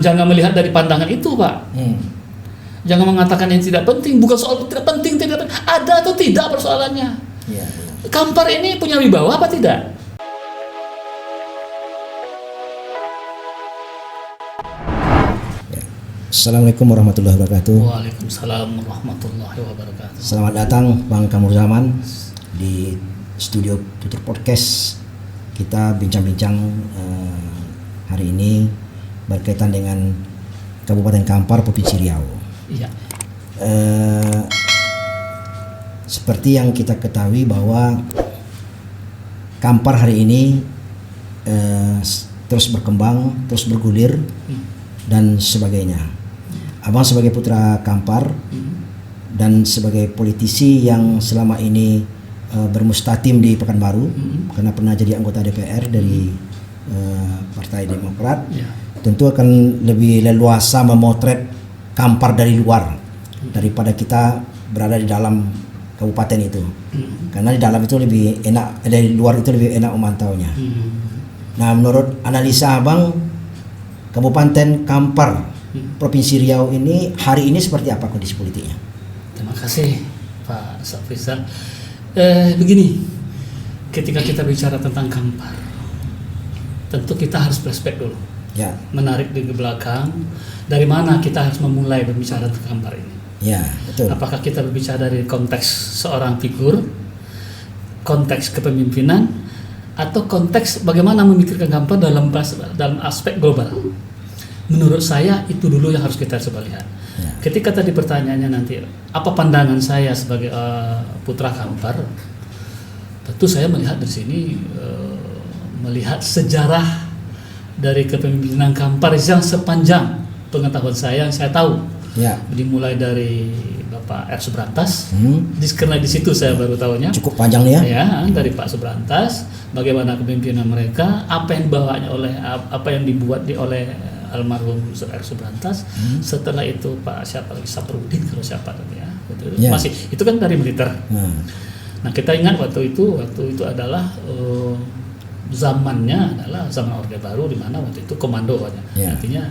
Jangan melihat dari pandangan itu, Pak. Jangan mengatakan yang tidak penting. Bukan soal tidak penting, tidak penting. Ada atau tidak persoalannya. Ya. Kampar ini punya wibawa apa tidak? Assalamualaikum warahmatullahi wabarakatuh. Waalaikumsalam warahmatullahi wabarakatuh. Selamat datang Bang Kamur Zaman di studio Tutur Podcast. Kita bincang-bincang hari ini berkaitan dengan Kabupaten Kampar, Provinsi Riau. Iya. Seperti yang kita ketahui bahwa Kampar hari ini terus berkembang, terus bergulir dan sebagainya. Abang sebagai putra Kampar dan sebagai politisi yang selama ini bermustatim di Pekanbaru karena pernah jadi anggota DPR dari Partai Demokrat, tentu akan lebih leluasa memotret Kampar dari luar daripada kita berada di dalam kabupaten itu, karena di dalam itu lebih enak, dari luar itu lebih enak memantaunya. Nah, menurut analisa Abang, Kabupaten Kampar, Provinsi Riau ini hari ini seperti apa kondisi politiknya? Terima kasih Pak Safrizal. Begini, ketika kita bicara tentang Kampar, tentu kita harus flashback dulu. Ya. Menarik di belakang, dari mana kita harus memulai berbicara tentang Kampar ini? Ya, betul. Apakah kita berbicara dari konteks seorang figur, konteks kepemimpinan, atau konteks bagaimana memikirkan Kampar dalam aspek global? Menurut saya itu dulu yang harus kita coba lihat. Ya. Ketika tadi pertanyaannya nanti, apa pandangan saya sebagai putra Kampar? Tentu saya melihat di sini melihat sejarah dari kepemimpinan Kampar yang sepanjang pengetahuan saya tahu. Ya. Dimulai dari Bapak R. Subrantas, karena di situ saya baru tahunya. Cukup panjang nih ya. Ya, dari Pak Subrantas, bagaimana kepemimpinan mereka, apa yang dibawanya oleh, apa yang dibuat oleh almarhum R. Subrantas. Setelah itu Pak siapa lagi, Saprudin kalau siapa tadi ya. Ya. Masih itu kan dari militer. Nah, kita ingat waktu itu adalah zamannya adalah zaman Orde Baru, di mana waktu itu komando Ya. artinya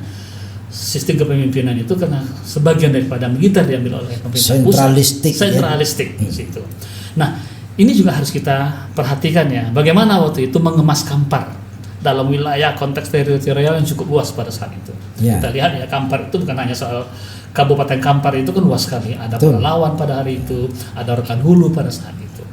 sistem kepemimpinan itu karena sebagian daripada militer diambil oleh pemerintah sentralistik, pusat, sentralistik di situ. Nah, ini juga harus kita perhatikan ya, bagaimana waktu itu mengemas Kampar dalam wilayah konteks teritorial yang cukup luas pada saat itu. Ya. Kita lihat ya, Kampar itu bukan hanya soal Kabupaten Kampar, itu kan luas sekali. Ada Pelalawan pada hari itu, ada Rokan Hulu pada saat itu.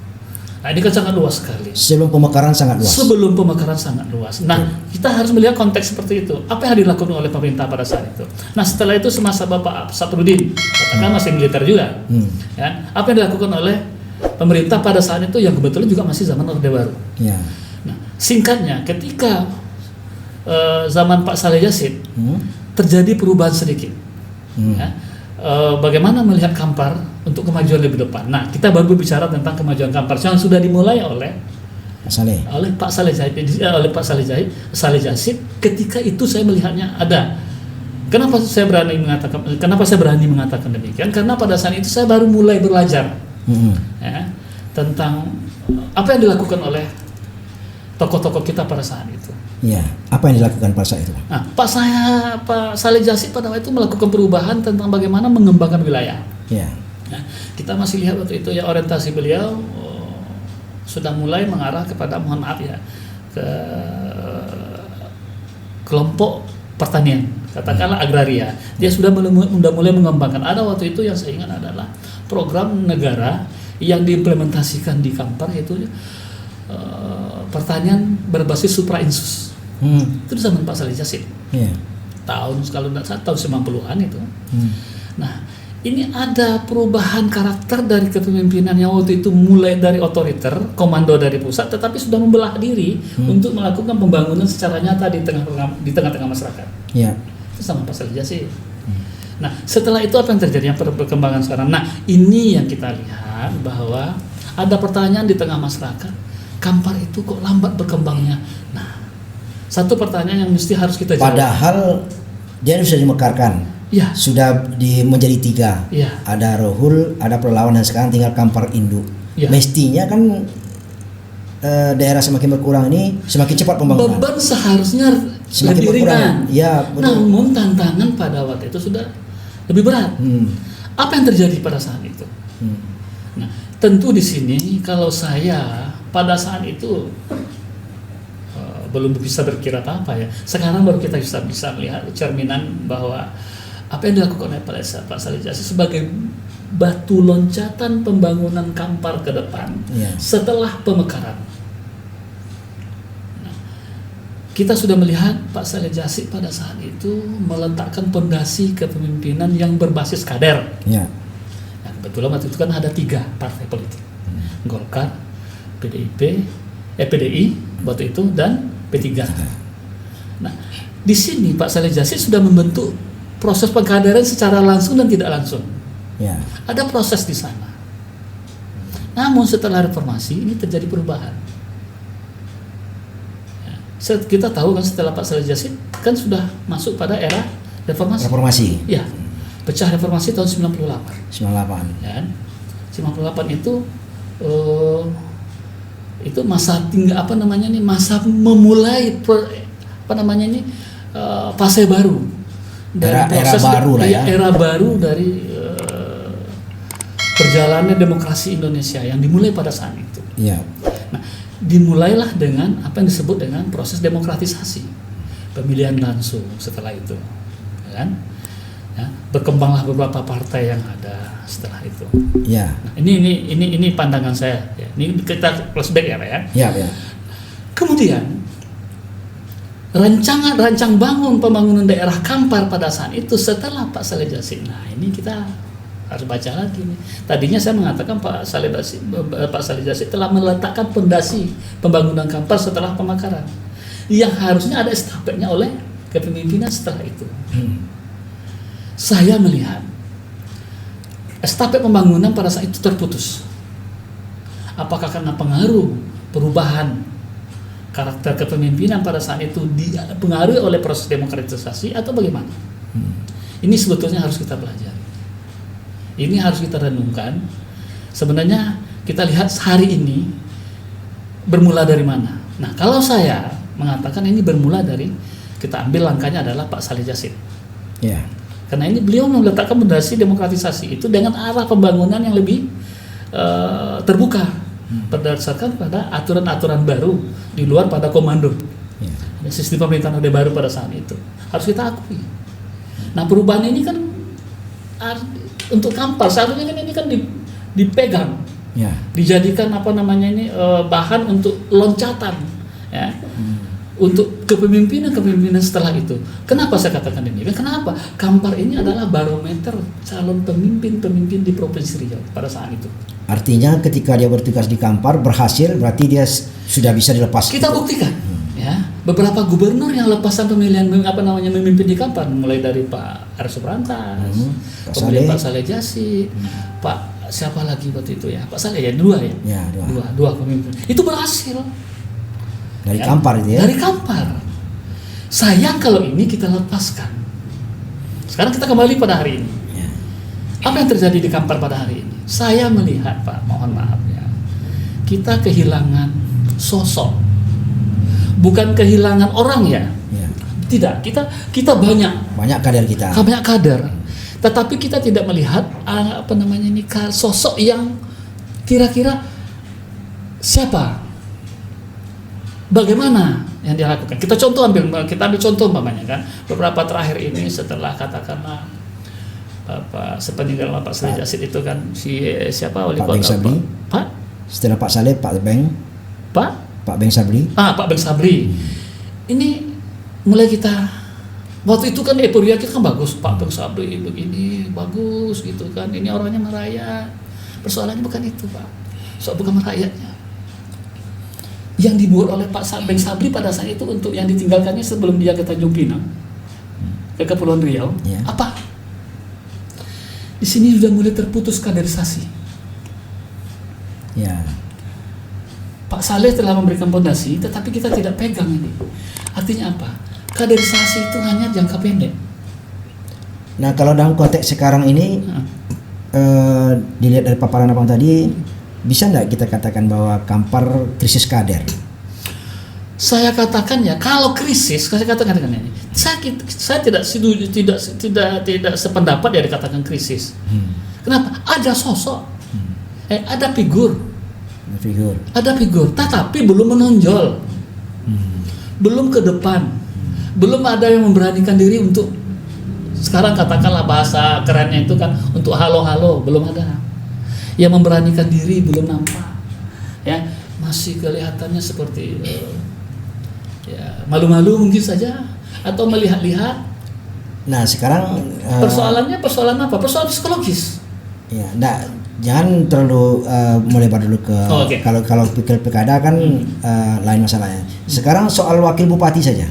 Nah, ini kan sangat luas sekali. Sebelum pemekaran sangat luas. Sebelum pemekaran sangat luas. Nah, kita harus melihat konteks seperti itu. Apa yang dilakukan oleh pemerintah pada saat itu? Nah, setelah itu semasa Bapak Saprudin, katakan masih militer juga. Ya, apa yang dilakukan oleh pemerintah pada saat itu yang kebetulan juga masih zaman Orde Baru. Ya. Nah, singkatnya, ketika zaman Pak Saleh Jazid terjadi perubahan sedikit. Ya, bagaimana melihat Kampar untuk kemajuan lebih depan. Nah, kita baru berbicara tentang kemajuan Kampar yang sudah dimulai oleh Pak Saleh Jazid. Ketika itu saya melihatnya ada. Kenapa saya berani mengatakan demikian? Karena pada saat itu saya baru mulai belajar ya, tentang apa yang dilakukan oleh tokoh-tokoh kita pada saat itu. Ya, apa yang dilakukan pada saat itu? Nah, Pak Saleh Jazid pada waktu itu melakukan perubahan tentang bagaimana mengembangkan wilayah. Ya. Nah, kita masih lihat waktu itu ya, orientasi beliau sudah mulai mengarah kepada, mohon maaf ya, ke kelompok pertanian, katakanlah agraria. Dia sudah mulai mengembangkan. Ada waktu itu yang saya ingat adalah program negara yang diimplementasikan di Kampar, yaitu pertanian berbasis suprainsus. Itu di zaman Pak Saleh Jazid. Tahun kalau tidak salah tahun 90-an itu. Nah, ini ada perubahan karakter dari kepemimpinan yang waktu itu mulai dari otoriter, komando dari pusat, tetapi sudah membelah diri untuk melakukan pembangunan secara nyata di tengah-tengah masyarakat. Ya. Itu sama Pak Saleh Jazid. Nah, setelah itu apa yang terjadi, yang perkembangan sekarang? Nah, ini yang kita lihat bahwa ada pertanyaan di tengah masyarakat, Kampar itu kok lambat berkembangnya? Nah, satu pertanyaan yang mesti harus kita jawab. Padahal dia sudah dimekarkan. Ya. Sudah menjadi 3. Ya. Ada Rohul, ada Pelalawan, dan sekarang tinggal Kampar Induk. Ya. Mestinya kan daerah semakin berkurang ini semakin cepat pembangunan. Beban seharusnya semakin lebih berkurang. ringan. Ya, betul. Namun tantangan pada waktu itu sudah lebih berat. Apa yang terjadi pada saat itu? Nah, tentu di sini kalau saya pada saat itu belum bisa berkira apa-apa ya. Sekarang baru kita bisa melihat cerminan bahwa apa yang dilakukan oleh Pak Saleh Jasi sebagai batu loncatan pembangunan Kampar ke depan setelah pemekaran. Nah, kita sudah melihat Pak Saleh Jasi pada saat itu meletakkan pondasi kepemimpinan yang berbasis kader. Nah, kebetulan waktu itu kan ada 3 partai politik, Golkar, PDI waktu itu dan P3. Nah, di sini Pak Saleh Jasi sudah membentuk proses pengkaderan secara langsung dan tidak langsung. Ada proses di sana. Namun setelah reformasi ini terjadi perubahan. Kita tahu kan setelah Pak Saleh Jasi kan sudah masuk pada era reformasi. Ya, pecah reformasi tahun 98. Ya, 98 itu masa masa memulai fase baru dari era baru dari perjalanan demokrasi Indonesia yang dimulai pada saat itu. Nah, dimulailah dengan apa yang disebut dengan proses demokratisasi, pemilihan langsung setelah itu, kan? Ya, berkembanglah beberapa partai yang ada setelah itu. Nah, ini pandangan saya. Ya. Ini kita flashback ya, Pak ya. Kemudian rancang bangun pembangunan daerah Kampar pada saat itu setelah Pak Saleh Jasi. Nah, ini kita harus baca lagi nih. Tadinya saya mengatakan Pak Saleh Jasi telah meletakkan fondasi pembangunan Kampar setelah pemekaran. Yang harusnya ada estafetnya oleh kepemimpinan setelah itu. Saya melihat estafet pembangunan pada saat itu terputus. Apakah karena pengaruh perubahan karakter kepemimpinan pada saat itu dipengaruhi oleh proses demokratisasi atau bagaimana? Ini sebetulnya harus kita pelajari. Ini harus kita renungkan. Sebenarnya kita lihat hari ini bermula dari mana. Nah, kalau saya mengatakan ini bermula dari, kita ambil langkahnya adalah Pak Saleh Jasi. Karena ini beliau meletakkan fondasi demokratisasi itu dengan arah pembangunan yang lebih terbuka berdasarkan pada aturan-aturan baru di luar pada komando. Sistem pemerintahan Orde Baru pada saat itu harus kita akui. Nah, perubahan ini kan untuk Kampar seharusnya kan ini kan dipegang, dijadikan bahan untuk loncatan, ya. Untuk kepemimpinan setelah itu. Kenapa saya katakan ini? Kenapa? Kampar ini adalah barometer calon pemimpin di Provinsi Riau pada saat itu. Artinya ketika dia bertugas di Kampar berhasil, berarti dia sudah bisa dilepas. Kita buktikan, ya. Beberapa gubernur yang lepasan pemilihan memimpin di Kampar, mulai dari Pak R. Suprantas, kemudian Pak Saleh Jasi, Pak siapa lagi waktu itu ya? Pak Saleh ya, dua pemimpin. Itu berhasil. Dari Kampar itu ya? Dari Kampar. Sayang kalau ini kita lepaskan. Sekarang kita kembali pada hari ini. Apa yang terjadi di Kampar pada hari ini? Saya melihat, Pak, mohon maaf ya, kita kehilangan sosok, bukan kehilangan orang ya. Tidak, kita banyak kader kita. Banyak kader. Tetapi kita tidak melihat sosok yang kira-kira siapa? Bagaimana yang dia lakukan? Kita ambil contoh umpamanya kan. Beberapa terakhir ini setelah katakanlah sepeninggalan Pak Saleh Jasi itu kan siapa wali kota Pak? Setelah Pak Saleh, Pak Beng Sabri. Pak Beng Sabri. Ini mulai kita waktu itu kan euforia kita kan bagus, Pak Beng Sabri begini bagus gitu kan. Ini orangnya merayat. Persoalannya bukan itu, Pak. Bukan merayatnya. Yang dibuat oleh Pak Beng Sabri pada saat itu untuk yang ditinggalkannya sebelum dia ke Tanjung Pinang, ke Kepulauan Riau, apa? Di sini sudah mulai terputus kaderisasi. Pak Saleh telah memberikan fondasi, tetapi kita tidak pegang ini. Artinya apa? Kaderisasi itu hanya jangka pendek. Nah, kalau dalam konteks sekarang ini, dilihat dari paparan abang tadi, bisa nggak kita katakan bahwa Kampar krisis kader? saya katakan ya, kalau krisis, saya katakan ini, saya tidak setuju, tidak sependapat ya dikatakan krisis. Kenapa? Ada sosok, ada figur, tetapi belum menonjol, belum ke depan, belum ada yang memberanikan diri untuk, sekarang katakanlah bahasa kerennya itu kan, untuk halo-halo, belum ada. Yang memberanikan diri belum nampak, ya masih kelihatannya seperti ya malu-malu mungkin saja, atau melihat-lihat. Nah sekarang persoalan apa? Persoalan psikologis. Ya, jangan terlalu melebar dulu ke kalau pilkada kan lain masalahnya. Sekarang soal wakil bupati saja.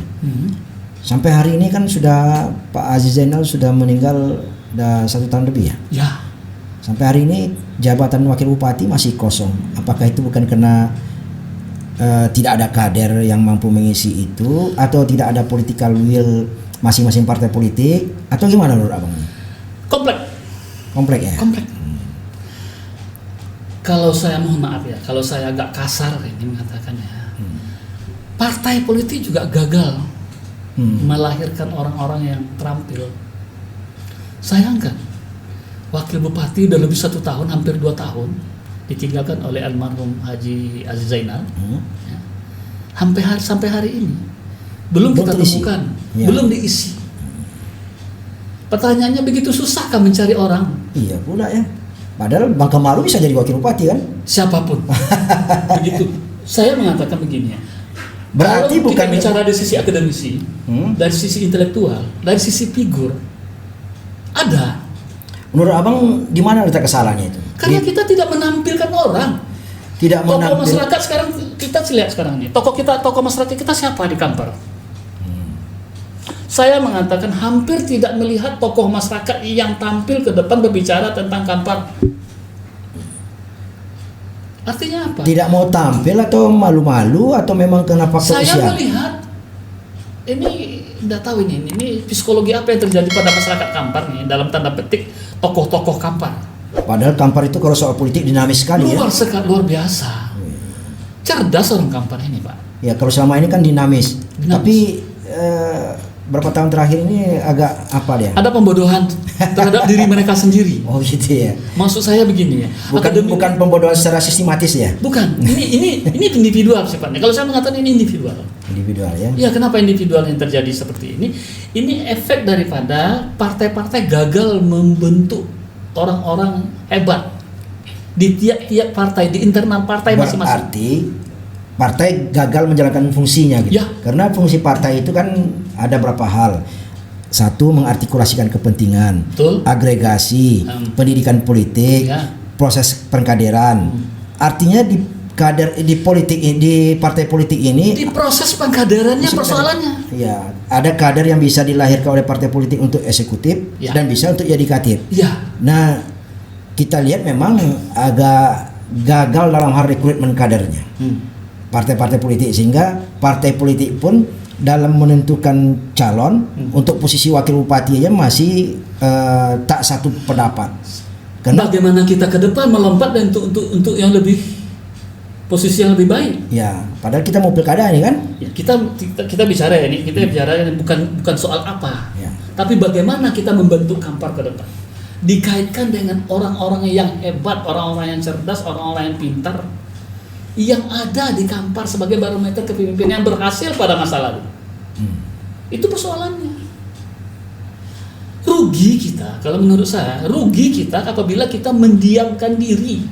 Sampai hari ini kan sudah Pak Aziz Zainal sudah meninggal udah 1 tahun lebih ya. Ya. Sampai hari ini jabatan wakil bupati masih kosong. Apakah itu bukan karena tidak ada kader yang mampu mengisi itu, atau tidak ada political will masing-masing partai politik, atau gimana menurut abang? Komplek ya. Komplek. Kalau saya mohon maaf ya, kalau saya agak kasar ini mengatakannya, partai politik juga gagal melahirkan orang-orang yang terampil. Sayangkan, wakil bupati udah lebih 1 tahun, hampir 2 tahun ditinggalkan oleh almarhum Haji Aziz Zainal. Ya. Sampai hari ini belum kita temukan, belum diisi. Pertanyaannya, begitu susahkah mencari orang? Iya pula ya. Padahal Bang Kemalu bisa jadi wakil bupati kan? Siapapun. Begitu. Saya mengatakan begini ya. Berarti kalau bukan kita bicara dari sisi akademisi, dari sisi intelektual, dari sisi figur, ada. Menurut abang di mana letak kesalahannya itu? Karena kita tidak menampilkan orang. Tokoh masyarakat sekarang kita lihat sekarang nih. Tokoh masyarakat kita siapa di Kampar? Saya mengatakan hampir tidak melihat tokoh masyarakat yang tampil ke depan berbicara tentang Kampar. Artinya apa? Tidak mau tampil atau malu-malu atau memang kena faktor usia? Saya melihat ini tidak tahu ini psikologi apa yang terjadi pada masyarakat Kampar nih, dalam tanda petik tokoh-tokoh Kampar. Padahal Kampar itu kalau soal politik dinamis sekali luar biasa. Cerdas orang Kampar ini, Pak. Ya kalau selama ini kan dinamis. Tapi berapa tahun terakhir ini agak apa dia? Ada pembodohan terhadap diri mereka sendiri. Oh gitu ya. Maksud saya begini ya. Bukan pembodohan secara sistematis ya? Bukan. Ini individual sifatnya. Kalau saya mengatakan ini individual. Individual ya? Ya, kenapa individual yang terjadi seperti ini? Ini efek daripada partai-partai gagal membentuk orang-orang hebat di tiap-tiap partai, di internal partai masing-masing. Berarti partai gagal menjalankan fungsinya gitu. Ya. Karena fungsi partai itu kan ada berapa hal. Satu, mengartikulasikan kepentingan, betul, agregasi, pendidikan politik, ya, proses pengkaderan. Artinya di partai politik ini di proses pengkaderannya persoalannya. Ya, ada kader yang bisa dilahirkan oleh partai politik untuk eksekutif, ya, dan bisa untuk yudikatif. Ya. Nah, kita lihat memang agak gagal dalam hal rekrutmen kadernya. Partai-partai politik, sehingga partai politik pun dalam menentukan calon untuk posisi wakil bupati aja masih tak satu pendapat. Bagaimana kita ke depan melompat dan untuk yang lebih posisi yang lebih baik? Ya, padahal kita mau pilkada ini kan? Ya, kita bicara ya ini, kita bicara bukan soal apa, ya, tapi bagaimana kita membentuk Kampar ke depan. Dikaitkan dengan orang-orang yang hebat, orang-orang yang cerdas, orang-orang yang pintar, yang ada di Kampar sebagai barometer kepemimpinan yang berhasil pada masa lalu. Itu persoalannya. Rugi kita, kalau menurut saya, rugi kita apabila kita mendiamkan diri.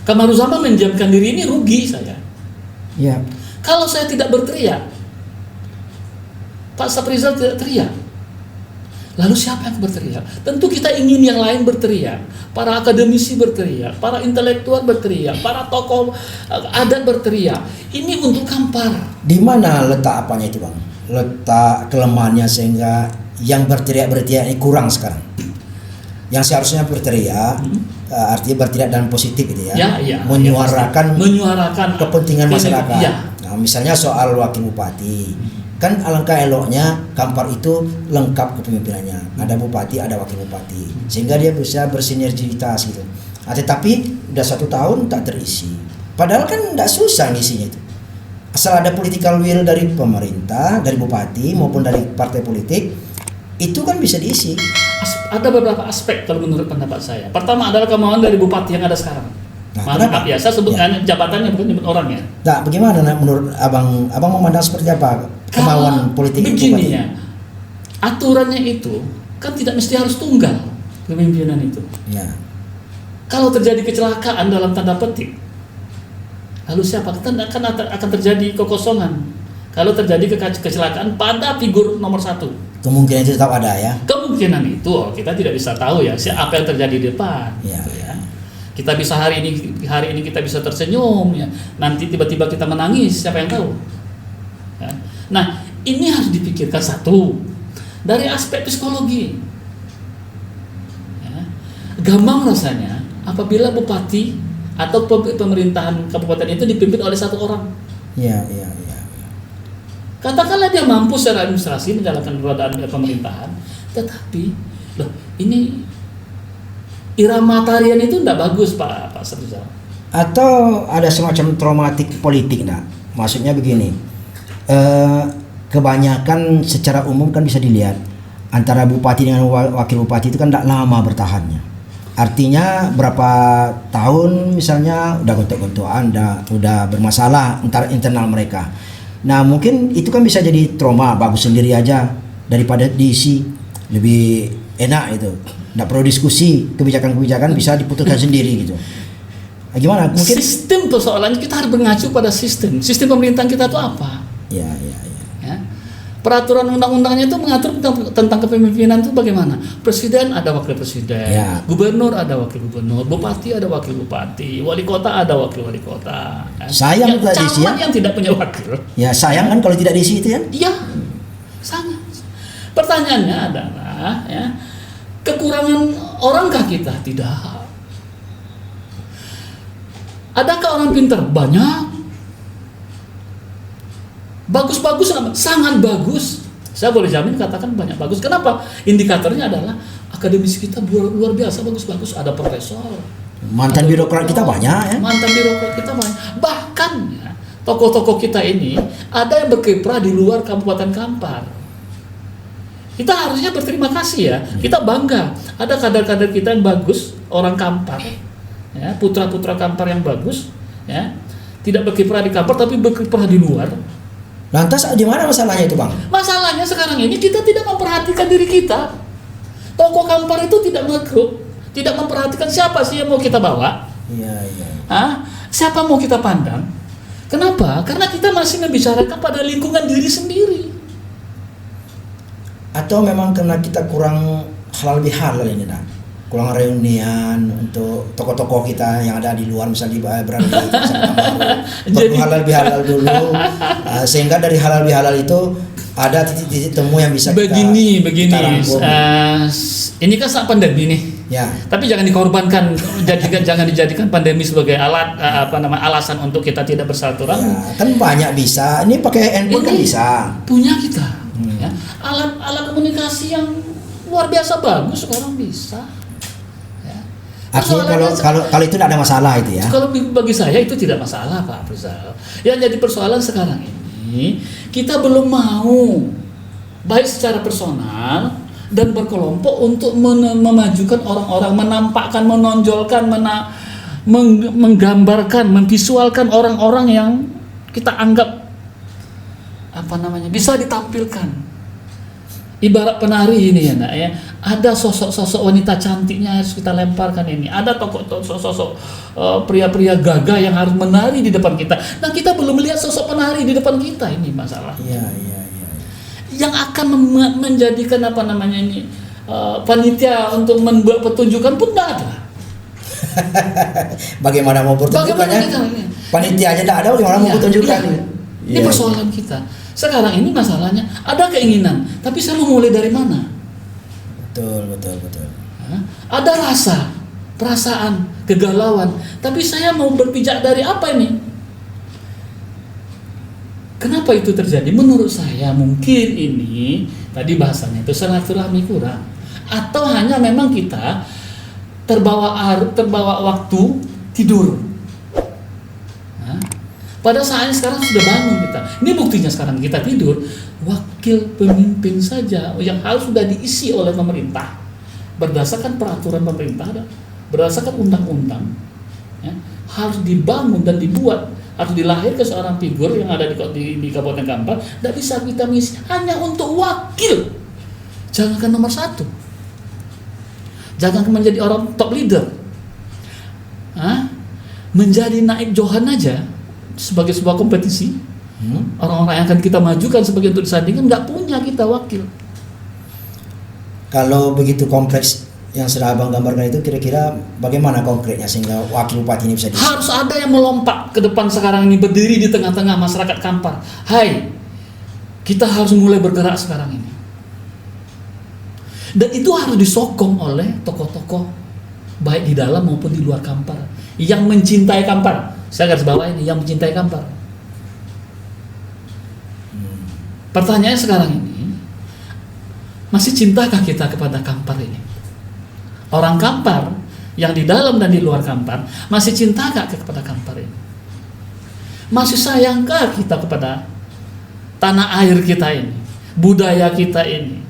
Kamaruzzaman mendiamkan diri ini rugi saya. Ya. Kalau saya tidak berteriak, Pak Saprizal tidak teriak, lalu siapa yang berteriak? Tentu kita ingin yang lain berteriak. Para akademisi berteriak, para intelektual berteriak, para tokoh adat berteriak. Ini untuk Kampar. Di mana letak apanya itu, Bang? Letak kelemahannya sehingga yang berteriak ini kurang sekarang. Yang seharusnya berteriak, artinya berteriak dalam positif gitu ya. Menyuarakan kepentingan masyarakat. Ya. Nah, misalnya soal wakil bupati. Kan alangkah eloknya Kampar itu lengkap kepemimpinannya, ada bupati, ada wakil bupati, sehingga dia bisa bersinergitas gitu. Tetapi udah 1 tahun tak terisi, padahal kan tidak susah ngisinya itu. asal ada political will dari pemerintah, dari bupati maupun dari partai politik, itu kan bisa diisi. Ada beberapa aspek kalau menurut pendapat saya. Pertama adalah kemauan dari bupati yang ada sekarang. Kenapa? Biasa sebutkan jabatannya, bukan nyebut orangnya. Nah, bagaimana menurut abang memandang seperti apa kemauan politik begini bupati? ya, aturannya itu kan tidak mesti harus tunggal kepemimpinan itu. Ya. Kalau terjadi kecelakaan dalam tanda petik, lalu siapa? Akan terjadi kekosongan. Kalau terjadi kecelakaan pada figur nomor 1, Kemungkinan itu tetap ada ya. kemungkinan itu kita tidak bisa tahu ya apa yang terjadi di depan. Ya. Gitu ya. Kita bisa hari ini kita bisa tersenyum ya. Nanti tiba-tiba kita menangis, siapa yang tahu? Ya. Nah, ini harus dipikirkan satu dari aspek psikologi. Ya. Gampang rasanya apabila bupati atau pemerintahan kabupaten itu dipimpin oleh satu orang. Ya. Katakanlah dia mampu secara administrasi menjalankan roda pemerintahan, tetapi loh, ini irama tarian itu tidak bagus Pak Srizal. Atau ada semacam traumatik politik, nah. Maksudnya begini, kebanyakan secara umum kan bisa dilihat antara bupati dengan wakil bupati itu kan tidak lama bertahannya. Artinya berapa tahun misalnya udah gontok-gontokan, udah bermasalah antara internal mereka. Nah mungkin itu kan bisa jadi trauma, bagus sendiri aja daripada diisi, lebih enak itu. Nggak perlu diskusi, kebijakan-kebijakan bisa diputuskan sendiri gitu. Nah, gimana? Mungkin sistem persoalannya kita harus mengacu pada sistem pemerintahan kita itu apa? Ya. Peraturan undang-undangnya itu mengatur tentang kepemimpinan itu bagaimana? Presiden ada wakil presiden, ya. Gubernur ada wakil gubernur, bupati ada wakil bupati, wali kota ada wakil wali kota. Sayang camat diisi ya. yang tidak punya wakil. Ya sayang kan kalau tidak diisi itu ya. Iya, sangat. Pertanyaannya adalah ya, kekurangan orangkah kita? Tidak. Adakah orang pintar? Banyak. Bagus-bagus, sangat bagus. Saya boleh jamin katakan banyak bagus. Kenapa? Indikatornya adalah akademis kita luar biasa bagus-bagus. Ada profesor. Mantan birokrat kita banyak ya. Mantan birokrat kita banyak. Bahkan ya, tokoh-tokoh kita ini ada yang berkiprah di luar Kabupaten Kampar. Kita harusnya berterima kasih ya. Kita bangga. Ada kader-kader kita yang bagus, orang Kampar. Ya, putra-putra Kampar yang bagus. Ya, tidak berkiprah di Kampar tapi berkiprah di luar. Lantas di mana masalahnya itu Bang? Masalahnya sekarang ini kita tidak memperhatikan diri kita. Tokoh Kampar itu tidak merekrut, tidak memperhatikan siapa sih yang mau kita bawa. Iya. Siapa mau kita pandang? Kenapa? Karena kita masih membicarakan pada lingkungan diri sendiri. Atau memang karena kita kurang halal bihalal ini nak? Kurang reunian untuk tokoh-tokoh kita yang ada di luar misalnya berada di perlu halal bihalal dulu, sehingga dari halal bihalal itu ada titik-titik temu yang bisa begini kita rangkum. Ini kan saat pandemi nih ya, tapi jangan dikorbankan, jangan dijadikan pandemi sebagai alasan untuk kita tidak bersilaturahmi ya, kan banyak bisa, ini pakai handphone kan bisa punya kita ya. Alat komunikasi yang luar biasa bagus sekarang bisa. Artinya kalau itu tidak ada masalah itu ya. Kalau bagi saya itu tidak masalah Pak Rizal. Yang jadi persoalan sekarang ini kita belum mau baik secara personal dan berkelompok untuk memajukan orang-orang, menampakkan, menonjolkan, menggambarkan, memvisualkan orang-orang yang kita anggap bisa ditampilkan. Ibarat penari ini ya nak ya, ada sosok-sosok wanita cantiknya harus kita lemparkan ini, ada sosok pria-pria gagah yang harus menari di depan kita. Nah kita belum melihat sosok penari di depan kita, ini masalah. Iya. Yang akan menjadikan panitia untuk membuat pertunjukan pun tidak ada. Bagaimana mau pertunjukannya? Panitia aja tidak ada, bagaimana mau pertunjukan? Ini persoalan kita. Sekarang ini masalahnya ada keinginan, tapi saya mau mulai dari mana? Betul. Ada rasa, perasaan, kegalauan, tapi saya mau berpijak dari apa ini? Kenapa itu terjadi? Menurut saya mungkin ini tadi bahasanya itu silaturahmi kurang, atau hanya memang kita terbawa waktu tidur. Pada saatnya sekarang sudah bangun kita. Ini buktinya sekarang kita tidur, wakil pemimpin saja yang harus sudah diisi oleh pemerintah berdasarkan peraturan pemerintah, berdasarkan undang-undang, ya, harus dibangun dan dibuat, harus dilahirkan seorang figur yang ada di Kabupaten Kampar. Tidak bisa kita mengisi hanya untuk wakil. Jangankan nomor 1, jangankan menjadi orang top leader, menjadi naib Johan aja sebagai sebuah kompetisi, orang-orang yang akan kita majukan sebagai untuk disandingkan nggak punya kita wakil. Kalau begitu kompleks yang sudah Abang gambarkan itu, kira-kira bagaimana konkretnya sehingga wakil bupati ini bisa Harus ada yang melompat ke depan sekarang ini, berdiri di tengah-tengah masyarakat Kampar. Hai, kita harus mulai bergerak sekarang ini. Dan itu harus disokong oleh tokoh-tokoh baik di dalam maupun di luar Kampar yang mencintai Kampar. Saya garis bawah ini, yang mencintai Kampar. Pertanyaannya sekarang ini, masih cintakah kita kepada Kampar ini? Orang Kampar yang di dalam dan di luar Kampar masih cintakah kepada Kampar ini? Masih sayangkah kita kepada tanah air kita ini, budaya kita ini?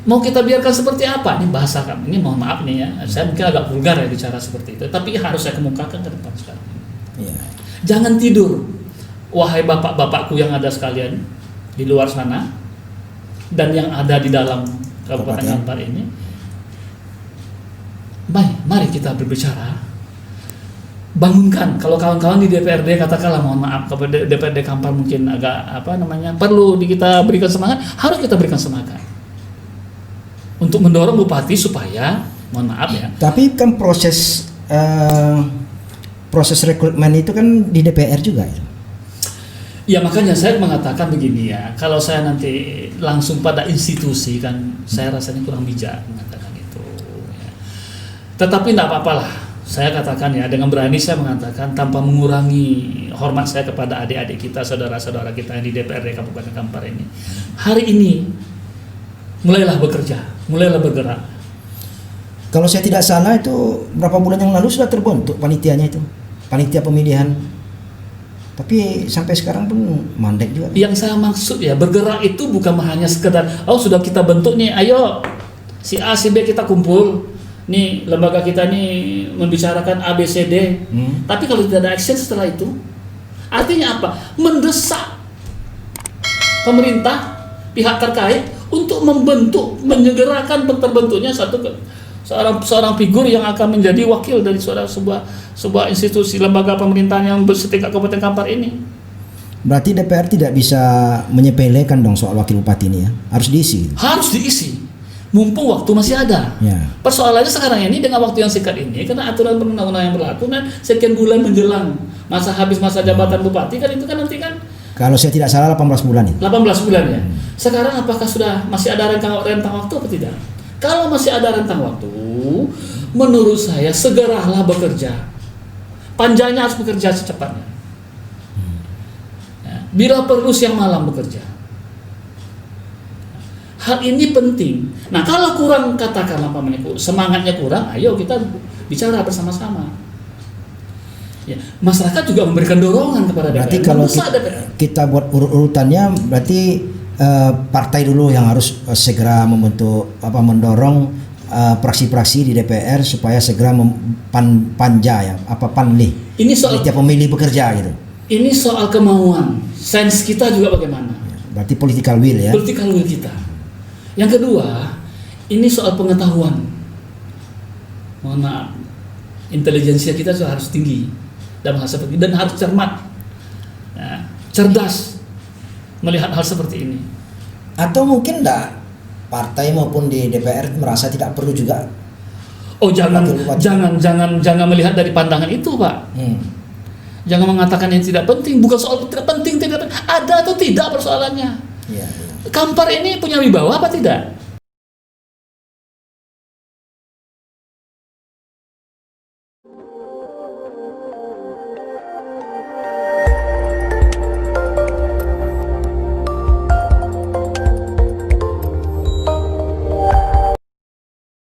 Mau kita biarkan seperti apa? Ini bahasa kami, ini mohon maaf nih ya, saya mungkin agak vulgar ya bicara seperti itu, tapi harus saya kemukakan ke depan sekarang. Ya. Jangan tidur, wahai bapak-bapakku yang ada sekalian di luar sana dan yang ada di dalam Kabupaten Kampar ini. Baik, mari kita berbicara. Bangunkan, kalau kawan-kawan di DPRD katakanlah mohon maaf, kalau DPRD Kampar mungkin agak perlu kita berikan semangat, harus kita berikan semangat untuk mendorong bupati supaya, mohon maaf ya. Tapi kan proses rekrutmen itu kan di DPR juga ya. Ya makanya saya mengatakan begini ya, kalau saya nanti langsung pada institusi kan, saya rasanya kurang bijak mengatakan itu. Ya. Tetapi tidak apa-apalah, saya katakan ya dengan berani saya mengatakan tanpa mengurangi hormat saya kepada adik-adik kita, saudara-saudara kita yang di DPRD Kabupaten Kampar ini. Hari ini mulailah bekerja, mulailah bergerak. Kalau saya tidak salah itu berapa bulan yang lalu sudah terbentuk panitianya itu, panitia pemilihan. Tapi sampai sekarang pun mandek juga. Yang saya maksud ya, bergerak itu bukan hanya sekedar sudah kita bentuk nih, ayo si A si B kita kumpul. Nih lembaga kita nih membicarakan A B C D. Tapi kalau tidak ada action setelah itu, artinya apa? Mendesak pemerintah, pihak terkait untuk membentuk, menyegerakan terbentuknya seorang figur yang akan menjadi wakil dari sebuah institusi lembaga pemerintahan yang bersetingkat Kabupaten Kampar ini. Berarti DPR tidak bisa menyepelekan dong soal wakil bupati ini ya, harus diisi. Harus diisi, mumpung waktu masih ada. Ya. Persoalannya sekarang ini dengan waktu yang singkat ini, karena aturan perundang-undangan yang berlaku, dan sekian bulan menjelang habis masa jabatan bupati kan itu kan nanti kan. Kalau saya tidak salah 18 bulan itu. 18 bulan ya. Sekarang apakah masih ada rentang waktu atau tidak? Kalau masih ada rentang waktu, menurut saya segeralah bekerja. Panjanya harus bekerja secepatnya. Ya, bila perlu siang malam bekerja. Hal ini penting. Nah, kalau kurang katakanlah semangatnya kurang, ayo kita bicara bersama-sama. Ya, masyarakat juga memberikan dorongan kepada DPR. Berarti kalau kita buat urutannya, berarti partai dulu yang harus segera membentuk mendorong praksi-praksi di DPR supaya segera panlih. Ini soal tiap pemilih bekerja gitu. Ini soal kemauan, sense kita juga bagaimana. Berarti political will ya. Political will kita. Yang kedua, ini soal pengetahuan. Mohon maaf, intelijensia kita juga harus tinggi. Dan harus cermat, ya, cerdas melihat hal seperti ini. Atau mungkin enggak partai maupun di DPR merasa tidak perlu juga. Jangan melihat dari pandangan itu, Pak. Jangan mengatakan yang tidak penting. Bukan soal tidak penting, ada atau tidak persoalannya. Ya. Kampar ini punya wibawa apa tidak?